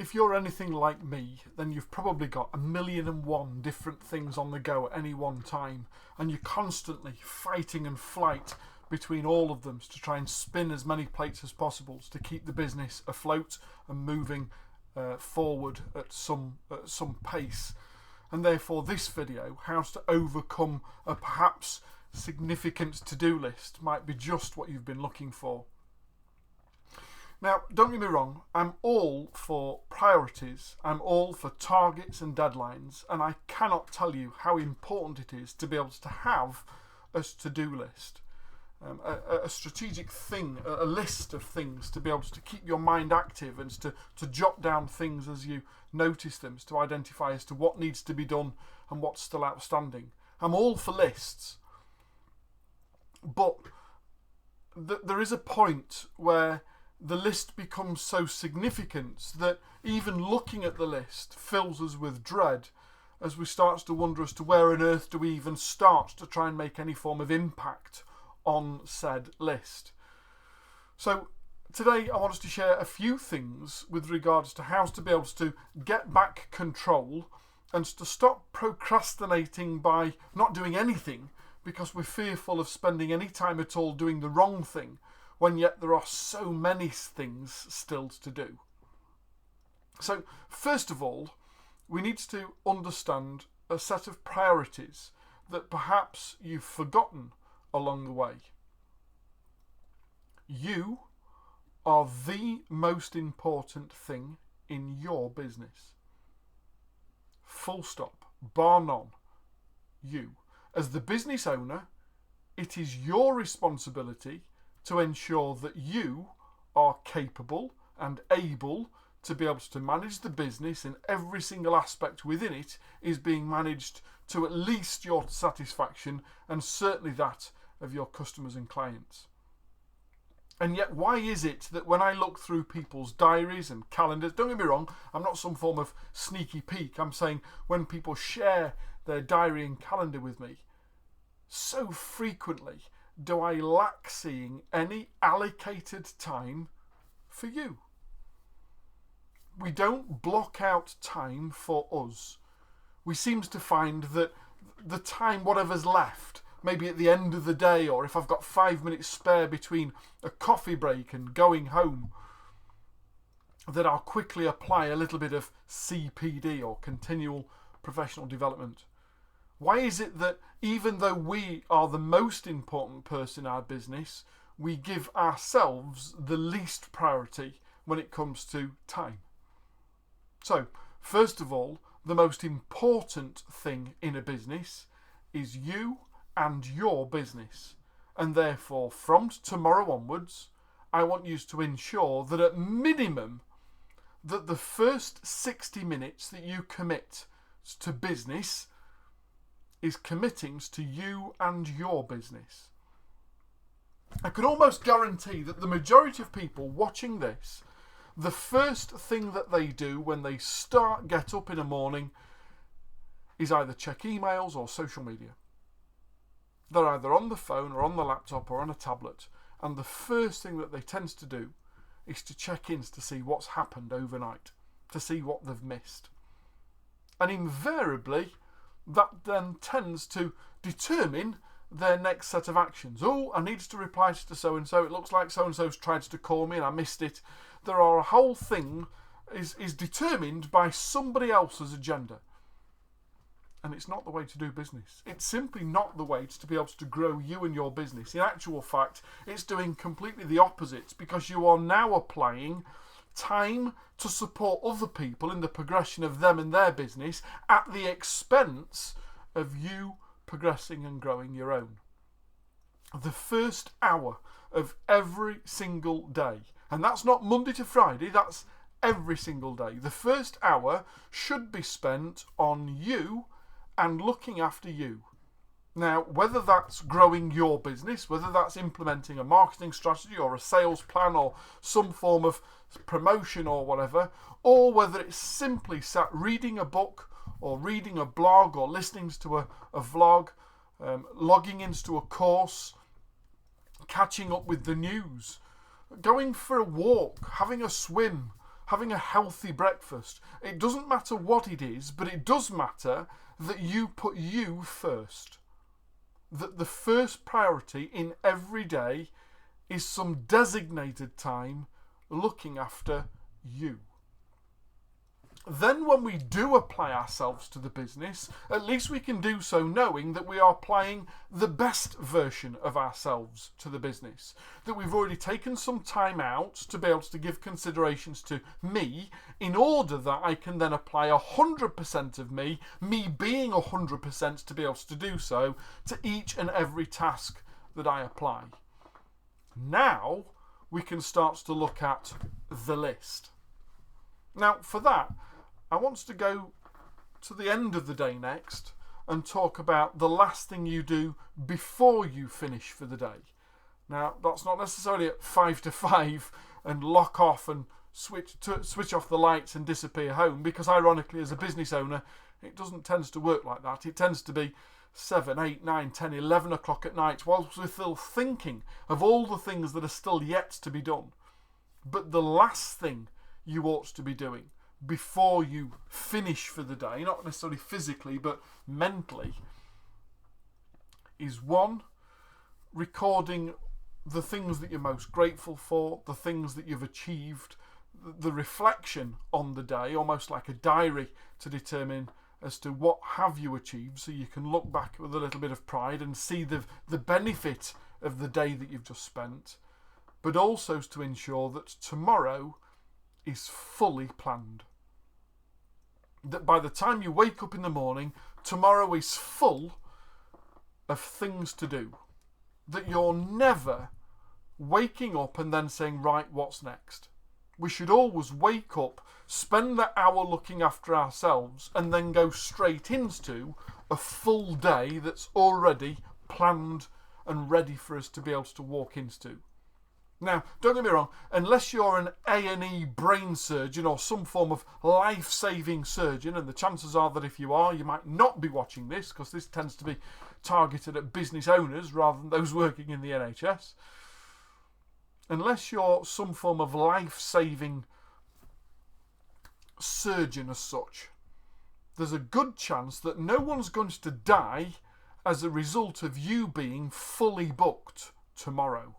If you're anything like me, then you've probably got 1,000,001 different things on the go at any one time, and you're constantly fighting and flight between all of them to try and spin as many plates as possible to keep the business afloat and moving forward at some pace. And therefore this video, how to overcome a perhaps significant to-do list, might be just what you've been looking for. Now, don't get me wrong, I'm all for priorities, I'm all for targets and deadlines, and I cannot tell you how important it is to be able to have a to-do list. A strategic thing, a list of things to be able to keep your mind active and to jot down things as you notice them, to identify as to what needs to be done and what's still outstanding. I'm all for lists, but there is a point where the list becomes so significant that even looking at the list fills us with dread as we start to wonder as to where on earth do we even start to try and make any form of impact on said list. So today I want us to share a few things with regards to how to be able to get back control and to stop procrastinating by not doing anything because we're fearful of spending any time at all doing the wrong thing, when yet there are so many things still to do. So first of all, we need to understand a set of priorities that perhaps you've forgotten along the way. You are the most important thing in your business. Full stop, bar none. You. As the business owner, it is your responsibility to ensure that you are capable and able to be able to manage the business, and every single aspect within it is being managed to at least your satisfaction and certainly that of your customers and clients. And yet, why is it that when I look through people's diaries and calendars, don't get me wrong, I'm not some form of sneaky peek, I'm saying when people share their diary and calendar with me, so frequently do I lack seeing any allocated time for you. We don't block out time for us. We seem to find that the time, whatever's left, maybe at the end of the day, or if I've got 5 minutes spare between a coffee break and going home, that I'll quickly apply a little bit of CPD or continual professional development. Why is it that even though we are the most important person in our business, we give ourselves the least priority when it comes to time? So, first of all, the most important thing in a business is you and your business. And therefore, from tomorrow onwards, I want you to ensure that at minimum, that the first 60 minutes that you commit to business is committing to you and your business. I can almost guarantee that the majority of people watching this, the first thing that they do when they get up in the morning is either check emails or social media. They're either on the phone or on the laptop or on a tablet, and the first thing that they tend to do is to check in to see what's happened overnight, to see what they've missed. And invariably, that then tends to determine their next set of actions. Oh, I need to reply to so-and-so. It looks like so-and-so's tried to call me and I missed it. There are a whole thing is determined by somebody else's agenda. And it's not the way to do business. It's simply not the way to be able to grow you and your business. In actual fact, it's doing completely the opposite, because you are now applying time to support other people in the progression of them and their business at the expense of you progressing and growing your own. The first hour of every single day, and that's not Monday to Friday, that's every single day. The first hour should be spent on you and looking after you. Now, whether that's growing your business, whether that's implementing a marketing strategy or a sales plan or some form of promotion or whatever, or whether it's simply sat reading a book or reading a blog or listening to a vlog, logging into a course, catching up with the news, going for a walk, having a swim, having a healthy breakfast. It doesn't matter what it is, but it does matter that you put you first. That the first priority in every day is some designated time looking after you. Then when we do apply ourselves to the business, at least we can do so knowing that we are applying the best version of ourselves to the business. That we've already taken some time out to be able to give considerations to me in order that I can then apply 100% of me being 100% to be able to do so, to each and every task that I apply. Now we can start to look at the list. Now for that, I want to go to the end of the day next and talk about the last thing you do before you finish for the day. Now, that's not necessarily at 5 to 5 and lock off and switch off the lights and disappear home, because ironically, as a business owner, it doesn't tend to work like that. It tends to be 7, 8, 9, 10, 11 o'clock at night whilst we're still thinking of all the things that are still yet to be done. But the last thing you ought to be doing before you finish for the day, not necessarily physically but mentally, is 1, recording the things that you're most grateful for, the things that you've achieved, the reflection on the day, almost like a diary, to determine as to what have you achieved, so you can look back with a little bit of pride and see the benefit of the day that you've just spent, but also to ensure that tomorrow is fully planned. That by the time you wake up in the morning, tomorrow is full of things to do. That you're never waking up and then saying, right, what's next? We should always wake up, spend that hour looking after ourselves, and then go straight into a full day that's already planned and ready for us to be able to walk into. Now, don't get me wrong, unless you're an A&E brain surgeon or some form of life-saving surgeon, and the chances are that if you are, you might not be watching this, because this tends to be targeted at business owners rather than those working in the NHS. Unless you're some form of life-saving surgeon as such, there's a good chance that no one's going to die as a result of you being fully booked tomorrow.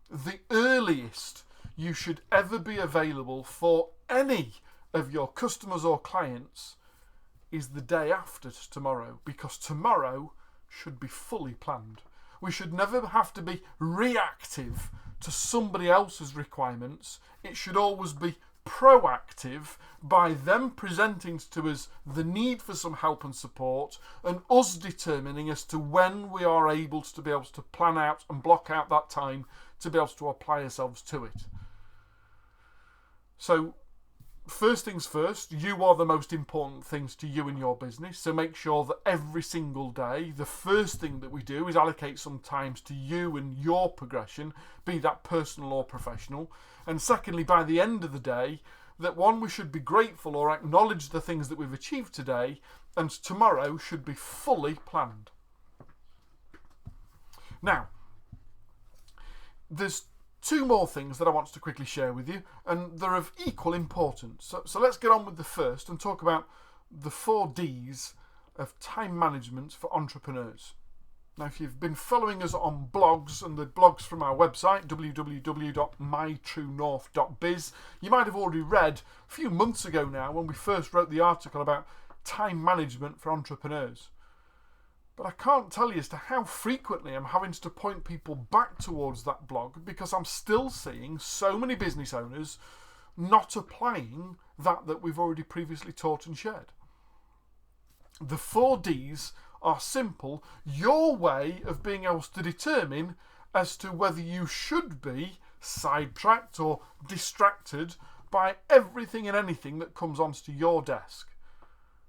The earliest you should ever be available for any of your customers or clients is the day after tomorrow, because tomorrow should be fully planned. We should never have to be reactive to somebody else's requirements. It should always be proactive by them presenting to us the need for some help and support, and us determining as to when we are able to be able to plan out and block out that time to be able to apply ourselves to it. So first things first, you are the most important things to you and your business, so make sure that every single day the first thing that we do is allocate some time to you and your progression, be that personal or professional. And secondly, by the end of the day, that 1, we should be grateful or acknowledge the things that we've achieved today, and tomorrow should be fully planned. Now, there's 2 more things that I want to quickly share with you, and they're of equal importance. So let's get on with the first and talk about the 4 Ds of time management for entrepreneurs. Now, if you've been following us on blogs and the blogs from our website, www.mytruenorth.biz, you might have already read a few months ago now when we first wrote the article about time management for entrepreneurs. But I can't tell you as to how frequently I'm having to point people back towards that blog, because I'm still seeing so many business owners not applying that we've already previously taught and shared. The 4 Ds are simple, your way of being able to determine as to whether you should be sidetracked or distracted by everything and anything that comes onto your desk.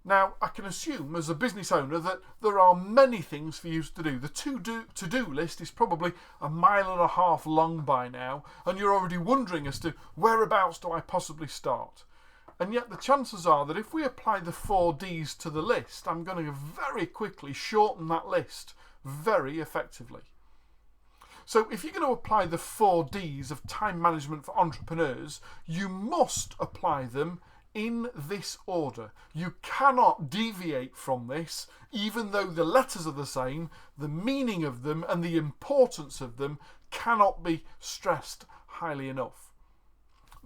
Now, I can assume as a business owner that there are many things for you to do. The to-do list is probably 1.5 miles long by now, and you're already wondering as to whereabouts do I possibly start. And yet the chances are that if we apply the 4 Ds to the list, I'm going to very quickly shorten that list very effectively. So if you're going to apply the 4 Ds of time management for entrepreneurs, you must apply them in this order. You cannot deviate from this, even though the letters are the same. The meaning of them and the importance of them cannot be stressed highly enough.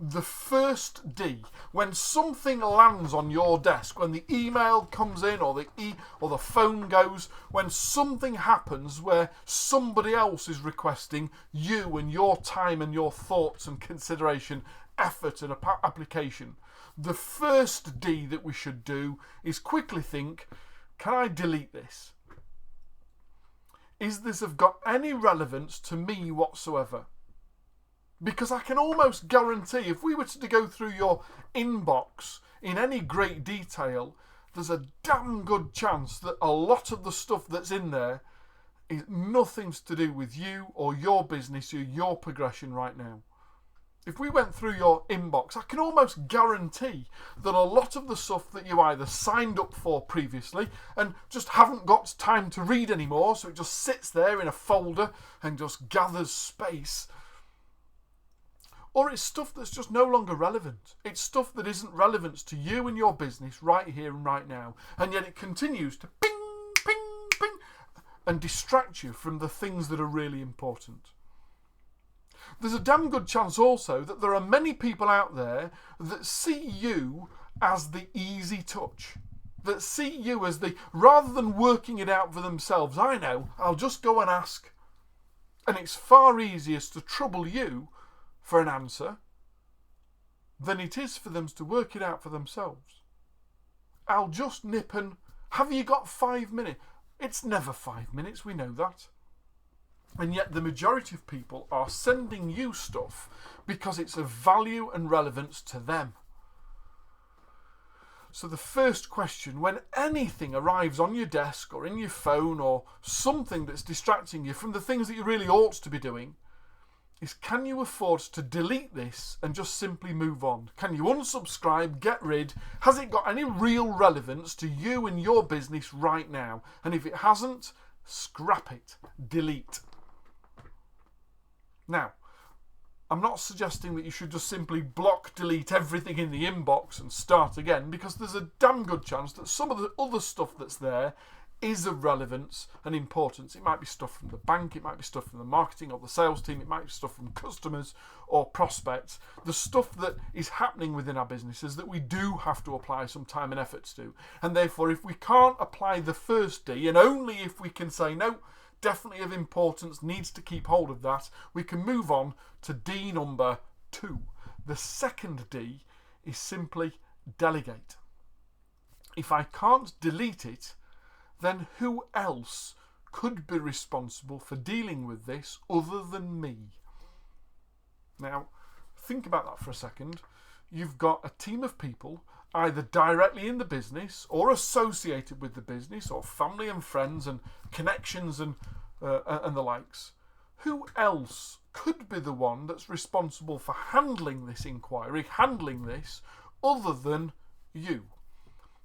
The first D, when something lands on your desk, when the email comes in or the phone goes, when something happens where somebody else is requesting you and your time and your thoughts and consideration, effort and application, the first D that we should do is quickly think, can I delete this? Is this have got any relevance to me whatsoever? Because I can almost guarantee if we were to go through your inbox in any great detail, there's a damn good chance that a lot of the stuff that's in there is nothing to do with you or your business or your progression right now. If we went through your inbox, I can almost guarantee that a lot of the stuff that you either signed up for previously and just haven't got time to read anymore, so it just sits there in a folder and just gathers space, or it's stuff that's just no longer relevant. It's stuff that isn't relevant to you and your business right here and right now. And yet it continues to ping, ping, ping, and distract you from the things that are really important. There's a damn good chance also that there are many people out there that see you as the easy touch. That see you as the, rather than working it out for themselves, I know, I'll just go and ask. And it's far easiest to trouble you for an answer than it is for them to work it out for themselves. I'll just nip and, have you got 5 minutes? It's never 5 minutes, we know that. And yet the majority of people are sending you stuff because it's of value and relevance to them. So the first question, when anything arrives on your desk or in your phone or something that's distracting you from the things that you really ought to be doing, is can you afford to delete this and just simply move on? Can you unsubscribe, get rid? Has it got any real relevance to you and your business right now? And if it hasn't, scrap it, delete. Now, I'm not suggesting that you should just simply block, delete everything in the inbox and start again, because there's a damn good chance that some of the other stuff that's there is of relevance and importance. It might be stuff from the bank, it might be stuff from the marketing or the sales team, it might be stuff from customers or prospects. The stuff that is happening within our businesses that we do have to apply some time and effort to. And therefore, if we can't apply the first D, and only if we can say, no, definitely of importance, needs to keep hold of that, we can move on to D number 2. The second D is simply delegate. If I can't delete it, then who else could be responsible for dealing with this other than me? Now, think about that for a second. You've got a team of people, either directly in the business or associated with the business, or family and friends and connections and the likes. Who else could be the one that's responsible for handling this inquiry, handling this, other than you?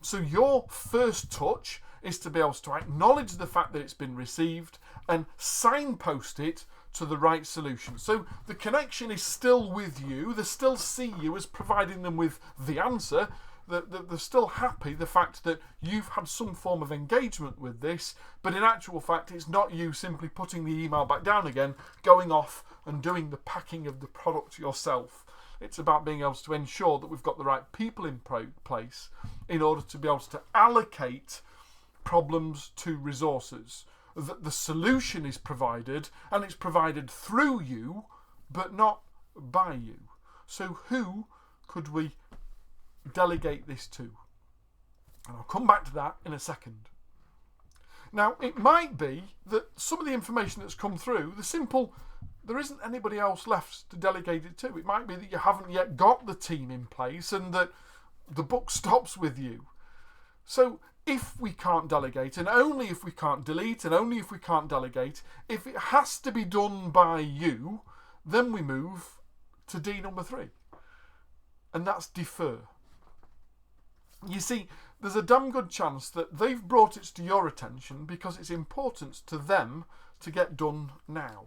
So your first touch is to be able to acknowledge the fact that it's been received and signpost it to the right solution. So the connection is still with you. They still see you as providing them with the answer. They're still happy the fact that you've had some form of engagement with this, but in actual fact it's not you simply putting the email back down again, going off and doing the packing of the product yourself. It's about being able to ensure that we've got the right people in place in order to be able to allocate problems to resources, that the solution is provided and it's provided through you but not by you. So who could we delegate this to? And I'll come back to that in a second. Now, it might be that some of the information that's come through, there isn't anybody else left to delegate it to. It might be that you haven't yet got the team in place and that the book stops with you. So if we can't delegate, and only if we can't delete, and only if we can't delegate, if it has to be done by you, then we move to D number 3. And that's defer. You see, there's a damn good chance that they've brought it to your attention because it's important to them to get done now.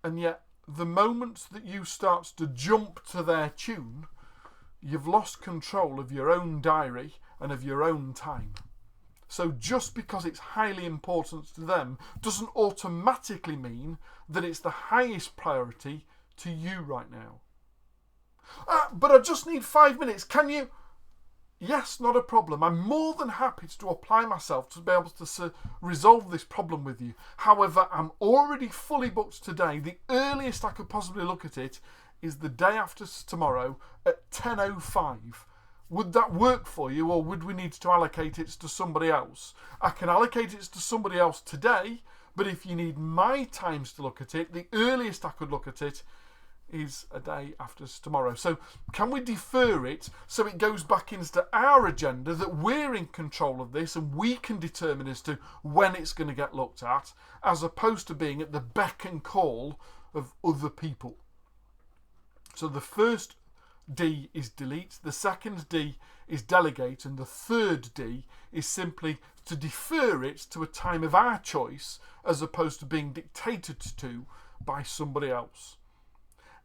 And yet, the moment that you start to jump to their tune, you've lost control of your own diary and of your own time. So just because it's highly important to them doesn't automatically mean that it's the highest priority to you right now. But I just need 5 minutes. Can you? Yes, not a problem. I'm more than happy to apply myself to be able to resolve this problem with you. However, I'm already fully booked today. The earliest I could possibly look at it is the day after tomorrow at 10:05. Would that work for you, or would we need to allocate it to somebody else? I can allocate it to somebody else today, but if you need my times to look at it, the earliest I could look at it is a day after tomorrow. So can we defer it so it goes back into our agenda, that we're in control of this and we can determine as to when it's going to get looked at, as opposed to being at the beck and call of other people? So the first D is delete, the second D is delegate, and the third D is simply to defer it to a time of our choice as opposed to being dictated to by somebody else.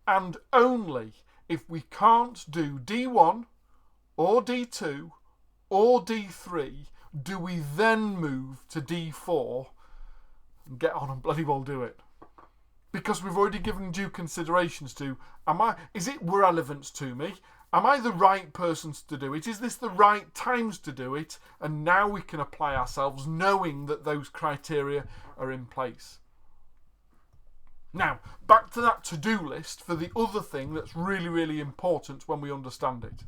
And only if we can't do D1 or D2 or D3 do we then move to D4 and get on and bloody well do it. Because we've already given due considerations to, is it relevant to me? Am I the right person to do it? Is this the right times to do it? And now we can apply ourselves knowing that those criteria are in place. Now, back to that to-do list for the other thing that's really, really important when we understand it.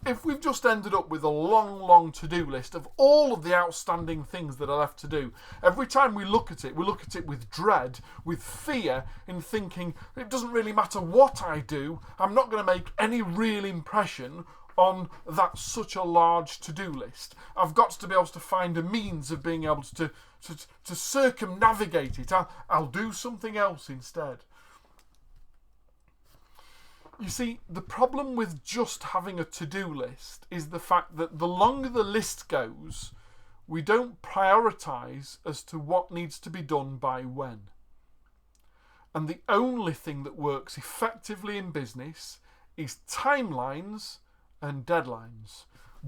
If we've just ended up with a long, long to-do list of all of the outstanding things that are left to do, every time we look at it with dread, with fear, in thinking, it doesn't really matter what I do, I'm not going to make any real impression on that such a large to-do list. I've got to be able to find a means of being able to circumnavigate it. I'll do something else instead. You see, the problem with just having a to-do list is the fact that the longer the list goes, we don't prioritise as to what needs to be done by when. And the only thing that works effectively in business is timelines and deadlines.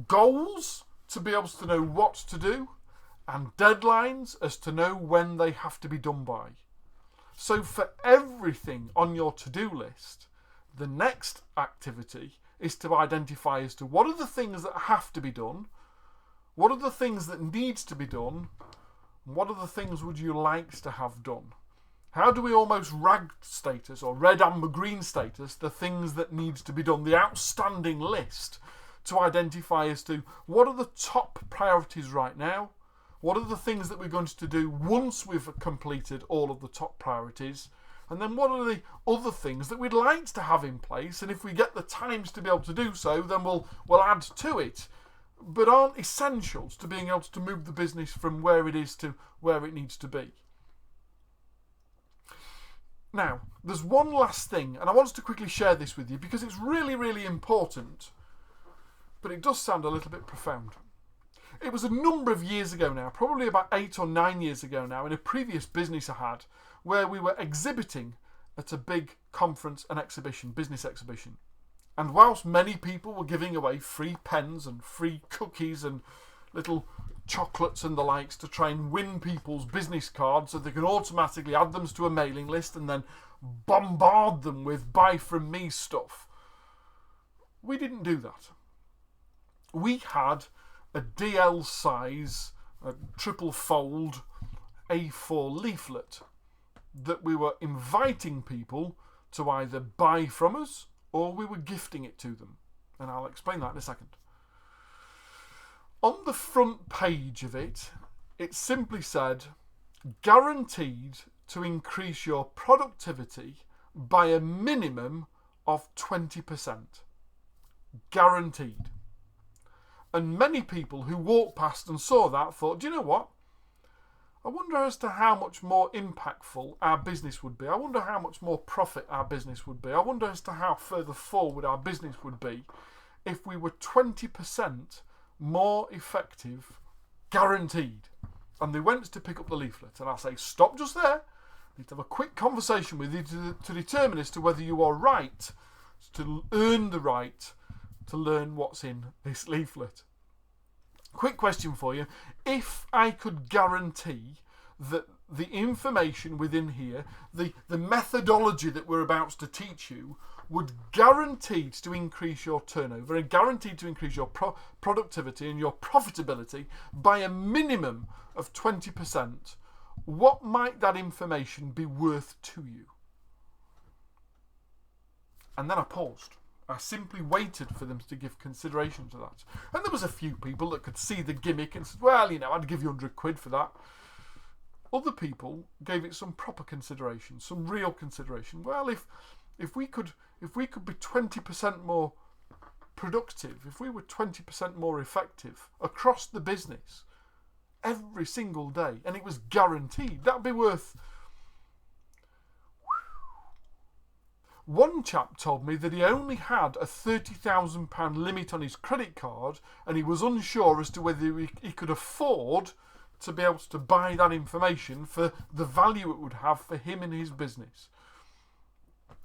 Goals to be able to know what to do, and deadlines as to know when they have to be done by. So for everything on your to-do list, the next activity is to identify as to what are the things that have to be done, what are the things that needs to be done, and what are the things would you like to have done. How do we almost rag status or red, amber, green status the things that needs to be done, the outstanding list, to identify as to what are the top priorities right now, what are the things that we're going to do once we've completed all of the top priorities, and then what are the other things that we'd like to have in place, and if we get the times to be able to do so, then we'll add to it, but aren't essentials to being able to move the business from where it is to where it needs to be. Now, there's one last thing, and I want to quickly share this with you because it's really, really important, but it does sound a little bit profound. It was a number of years ago now, probably about 8 or 9 years ago now, in a previous business I had, where we were exhibiting at a big conference and exhibition, business exhibition. And whilst many people were giving away free pens and free cookies and little chocolates and the likes to try and win people's business cards so they can automatically add them to a mailing list and then bombard them with buy from me stuff, we didn't do that. We had a DL size, a triple fold A4 leaflet that we were inviting people to either buy from us or we were gifting it to them. And I'll explain that in a second. On the front page of it, it simply said, guaranteed to increase your productivity by a minimum of 20%. Guaranteed. And many people who walked past and saw that thought, do you know what? I wonder as to how much more impactful our business would be. I wonder how much more profit our business would be. I wonder as to how further forward our business would be if we were 20% more effective, guaranteed. And they went to pick up the leaflet. And I say, stop just there. need to have a quick conversation with you to determine as to whether you are right, to earn the right to learn what's in this leaflet. Quick question for you. If I could guarantee that the information within here, the methodology that we're about to teach you, would guaranteed to increase your turnover and guaranteed to increase your productivity and your profitability by a minimum of 20%, what might that information be worth to you? And then I paused. I simply waited for them to give consideration to that. And there was a few people that could see the gimmick and said, well, I'd give you 100 quid for that. Other people gave it some proper consideration, some real consideration. Well, if we could be 20% more productive, if we were 20% more effective across the business every single day, and it was guaranteed, that'd be worth... One chap told me that he only had a £30,000 limit on his credit card and he was unsure as to whether he could afford to be able to buy that information for the value it would have for him and his business.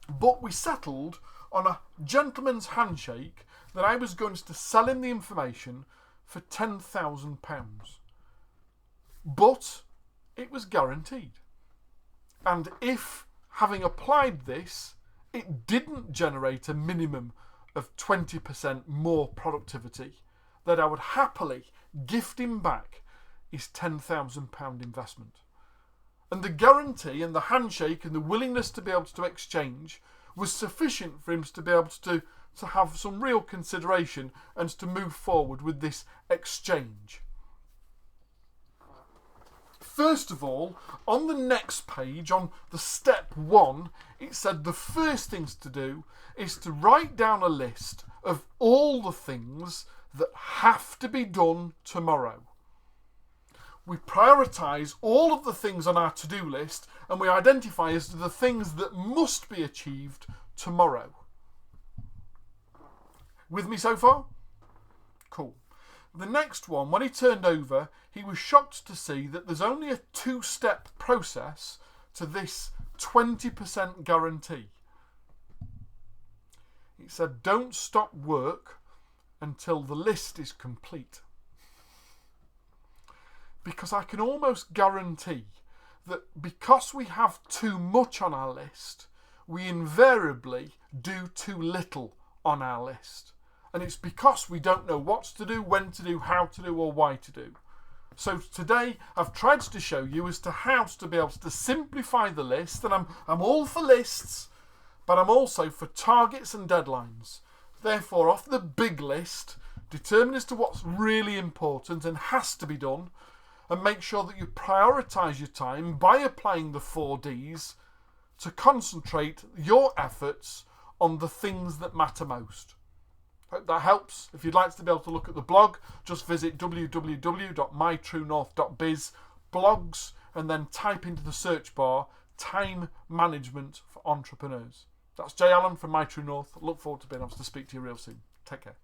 But we settled on a gentleman's handshake that I was going to sell him the information for £10,000. But it was guaranteed. And if, having applied this, it didn't generate a minimum of 20% more productivity, that I would happily gift him back his £10,000 investment. And the guarantee and the handshake and the willingness to be able to exchange was sufficient for him to be able to have some real consideration and to move forward with this exchange. First of all, on the next page, on the step 1, it said the first things to do is to write down a list of all the things that have to be done tomorrow. We prioritise all of the things on our to-do list and we identify as the things that must be achieved tomorrow. With me so far? Cool. The next one, when he turned over, he was shocked to see that there's only a 2-step process to this 20% guarantee. He said, don't stop work until the list is complete. Because I can almost guarantee that because we have too much on our list, we invariably do too little on our list. And it's because we don't know what to do, when to do, how to do, or why to do. So today I've tried to show you as to how to be able to simplify the list, and I'm all for lists, but I'm also for targets and deadlines. Therefore, off the big list, determine as to what's really important and has to be done, and make sure that you prioritise your time by applying the 4 Ds to concentrate your efforts on the things that matter most. Hope that helps. If you'd like to be able to look at the blog, just visit www.mytruenorth.biz blogs and then type into the search bar time management for entrepreneurs. That's Jay Allen from My True North. Look forward to being able to speak to you real soon. Take care.